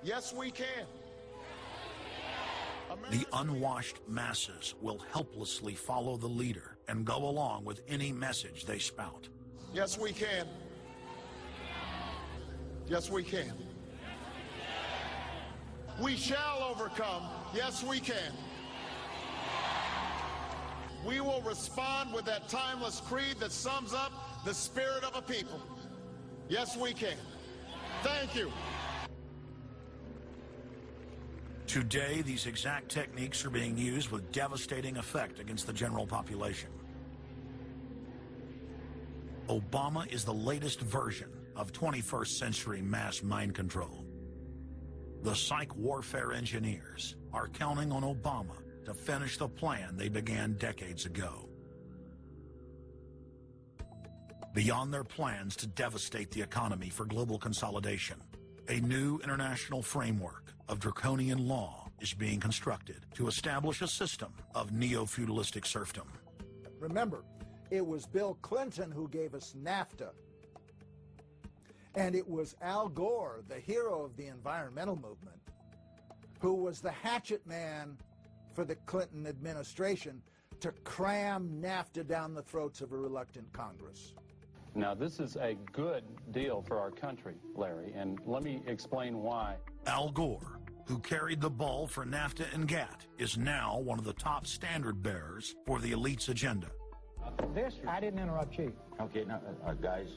Yes, we can. The unwashed masses will helplessly follow the leader and go along with any message they spout. Yes, we can. Yes, we can. We shall overcome. Yes, we can. We will respond with that timeless creed that sums up the spirit of a people. Yes, we can. Thank you. Today, these exact techniques are being used with devastating effect against the general population. Obama is the latest version of 21st century mass mind control. The psych warfare engineers are counting on Obama to finish the plan they began decades ago. Beyond their plans to devastate the economy for global consolidation, a new international framework of draconian law is being constructed to establish a system of neo-feudalistic serfdom. Remember, it was Bill Clinton who gave us NAFTA. And it was Al Gore, the hero of the environmental movement, who was the hatchet man for the Clinton administration to cram NAFTA down the throats of a reluctant Congress. Now, this is a good deal for our country, Larry, and let me explain why. Al Gore, who carried the ball for NAFTA and GATT, is now one of the top standard bearers for the elite's agenda. I didn't interrupt you. Okay, now, guys.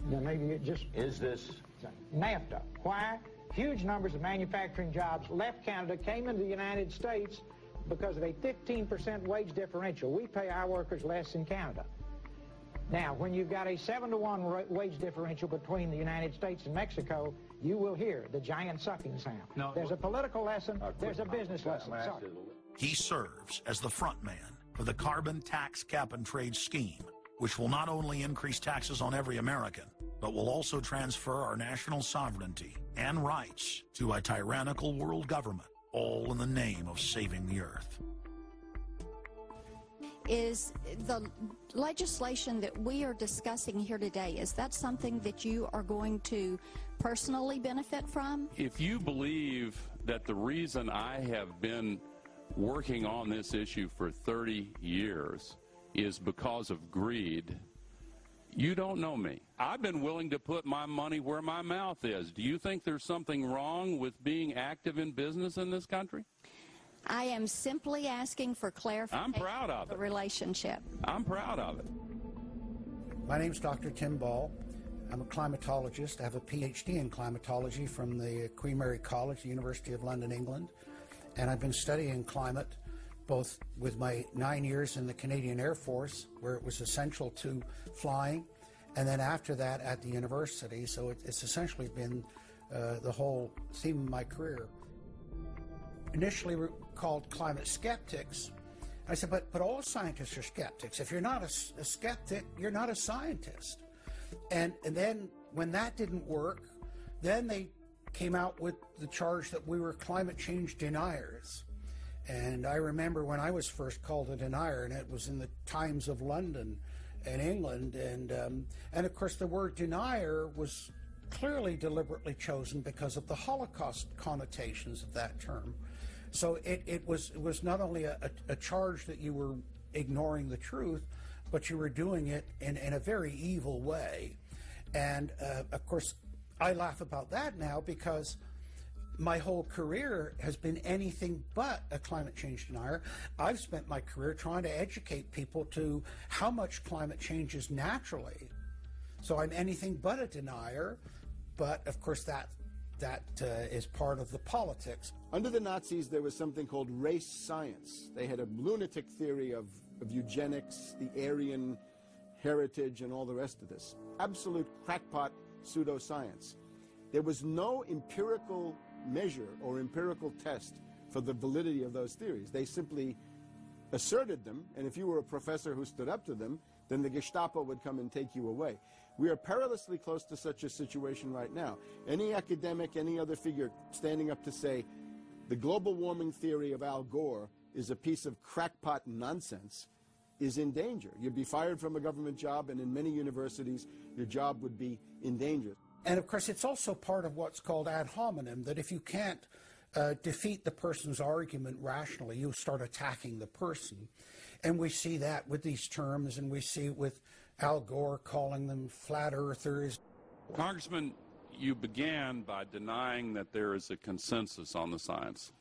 Then maybe it just... Is this... NAFTA. Why? Huge numbers of manufacturing jobs left Canada, came into the United States because of a 15% wage differential. We pay our workers less in Canada. Now, when you've got a 7-to-1 wage differential between the United States and Mexico, you will hear the giant sucking sound. No, there's a political lesson, there's a business lesson. Sorry. He serves as the front man for the carbon tax cap and trade scheme, which will not only increase taxes on every American, but will also transfer our national sovereignty and rights to a tyrannical world government, all in the name of saving the earth. Is the legislation that we are discussing here today, is that something that you are going to personally benefit from? If you believe that the reason I have been working on this issue for 30 years is because of greed, you don't know me. I've been willing to put my money where my mouth is. Do you think there's something wrong with being active in business in this country? I am simply asking for clarification. I'm proud of the relationship. I'm proud of it. My name's Dr. Tim Ball. I'm a climatologist. I have a PhD in climatology from the Queen Mary College, the University of London, England. And I've been studying climate both with my 9 years in the Canadian Air Force, where it was essential to flying, and then after that at the university. So it's essentially been the whole theme of my career. Initially called climate skeptics. I said, but all scientists are skeptics. If you're not a skeptic, you're not a scientist. And then when that didn't work, then they came out with the charge that we were climate change deniers. And I remember when I was first called a denier, and it was in the Times of London and England, and of course the word denier was clearly deliberately chosen because of the Holocaust connotations of that term. So it was not only a charge that you were ignoring the truth, but you were doing it in a very evil way. And of course, I laugh about that now because my whole career has been anything but a climate change denier. I've spent my career trying to educate people to how much climate changes naturally. So I'm anything but a denier, but of course that is part of the politics. Under the Nazis, there was something called race science. They had a lunatic theory of eugenics, the Aryan heritage, and all the rest of this. Absolute crackpot pseudoscience. There was no empirical measure or empirical test for the validity of those theories. They simply asserted them, and if you were a professor who stood up to them, then the Gestapo would come and take you away. We are perilously close to such a situation right now. Any academic, any other figure standing up to say the global warming theory of Al Gore is a piece of crackpot nonsense is in danger. You'd be fired from a government job, and in many universities, your job would be in danger. And of course, it's also part of what's called ad hominem, that if you can't defeat the person's argument rationally, you start attacking the person. And we see that with these terms, and we see it with Al Gore calling them flat earthers. Congressman, you began by denying that there is a consensus on the science.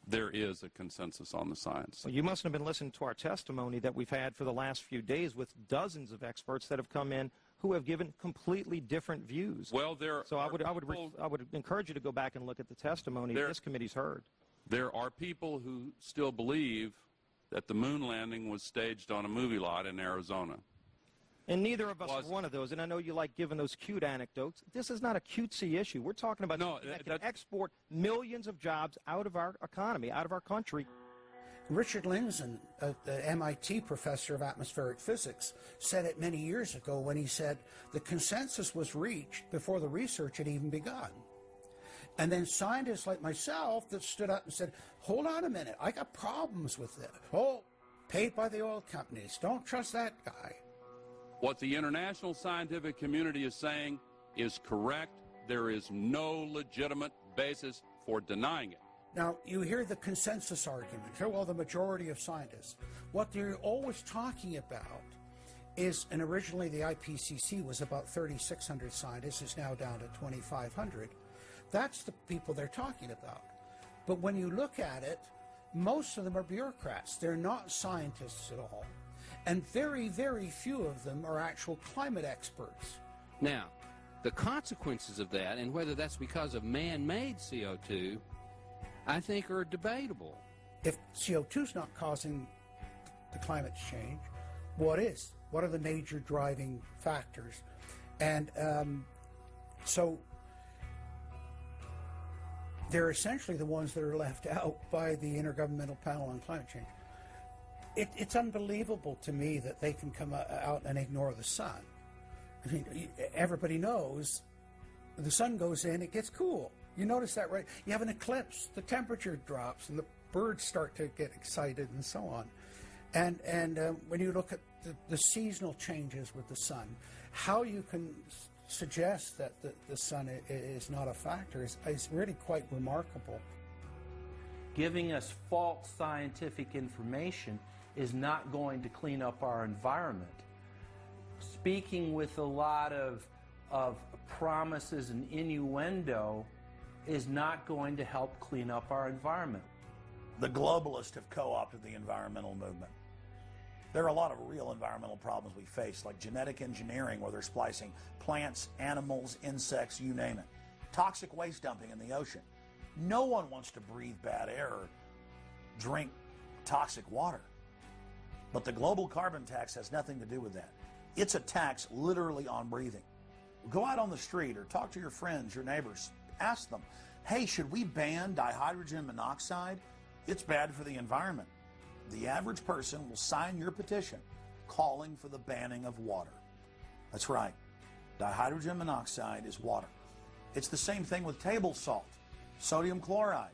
There is a consensus on the science. Well, you mustn't have been listening to our testimony that we've had for the last few days with dozens of experts that have come in who have given completely different views. Well, I would encourage you to go back and look at the testimony this committee's heard. There are people who still believe that the moon landing was staged on a movie lot in Arizona. And neither of us are one of those, and I know you like giving those cute anecdotes. This is not a cutesy issue. We're talking about that can export millions of jobs out of our economy, out of our country. Richard Lindzen, the MIT professor of atmospheric physics, said it many years ago when he said the consensus was reached before the research had even begun. And then scientists like myself that stood up and said, hold on a minute, I got problems with this. Oh, paid by the oil companies, don't trust that guy. What the international scientific community is saying is correct. There is no legitimate basis for denying it. Now, you hear the consensus argument. Well, the majority of scientists. What they're always talking about is, and originally the IPCC was about 3,600 scientists, is now down to 2,500. That's the people they're talking about. But when you look at it, most of them are bureaucrats. They're not scientists at all. And very, very few of them are actual climate experts. Now, the consequences of that, and whether that's because of man-made CO2, I think are debatable. If CO2 is not causing the climate change, what is? What are the major driving factors? And so they're essentially the ones that are left out by the Intergovernmental Panel on Climate Change. It's unbelievable to me that they can come out and ignore the sun. I mean, everybody knows the sun goes in, it gets cool. You notice that, right? You have an eclipse, the temperature drops, and the birds start to get excited and so on. And when you look at the seasonal changes with the sun, how you can suggest that the sun is not a factor is really quite remarkable. Giving us false scientific information is not going to clean up our environment. Speaking with a lot of promises and innuendo is not going to help clean up our environment. The globalists have co-opted the environmental movement. There are a lot of real environmental problems we face, like genetic engineering, where they're splicing plants, animals, insects, you name it. Toxic waste dumping in the ocean. No one wants to breathe bad air or drink toxic water. But the global carbon tax has nothing to do with that. It's a tax literally on breathing. Go out on the street or talk to your friends, your neighbors. Ask them, hey, should we ban dihydrogen monoxide? It's bad for the environment. The average person will sign your petition calling for the banning of water. That's right. Dihydrogen monoxide is water. It's the same thing with table salt, sodium chloride.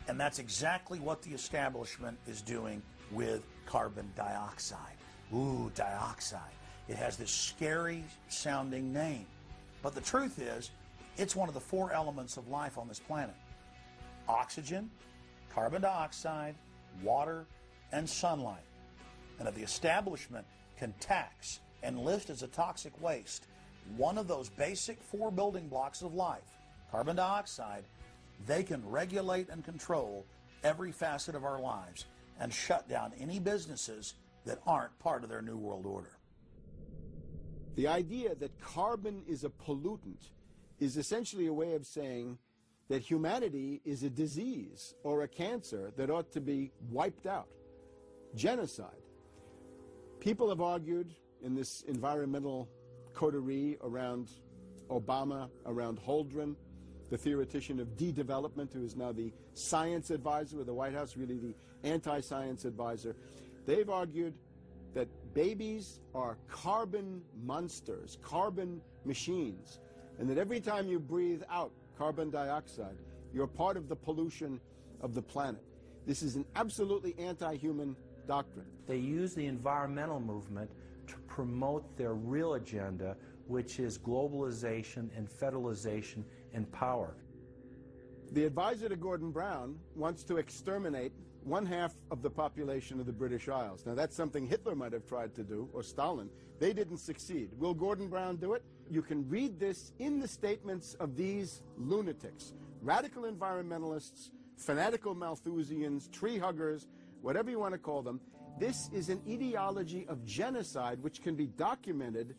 And that's exactly what the establishment is doing with carbon dioxide. Ooh, dioxide. It has this scary sounding name. But the truth is, it's one of the 4 elements of life on this planet. Oxygen, carbon dioxide, water, and sunlight. And if the establishment can tax and list as a toxic waste one of those basic 4 building blocks of life, carbon dioxide, they can regulate and control every facet of our lives and shut down any businesses that aren't part of their New World Order. The idea that carbon is a pollutant is essentially a way of saying that humanity is a disease or a cancer that ought to be wiped out. Genocide. People have argued in this environmental coterie around Obama, around Holdren, the theoretician of de-development, who is now the science advisor of the White House, really the anti-science advisor. They've argued that babies are carbon monsters, carbon machines, and that every time you breathe out carbon dioxide, you're part of the pollution of the planet. This is an absolutely anti-human doctrine. They use the environmental movement to promote their real agenda, which is globalization and federalization in power. The advisor to Gordon Brown wants to exterminate 1/2 of the population of the British Isles. Now, that's something Hitler might have tried to do, or Stalin. They didn't succeed. Will Gordon Brown do it? You can read this in the statements of these lunatics, radical environmentalists, fanatical Malthusians, tree huggers, whatever you want to call them. This is an ideology of genocide which can be documented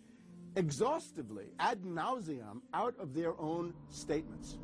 exhaustively, ad nauseum, out of their own statements.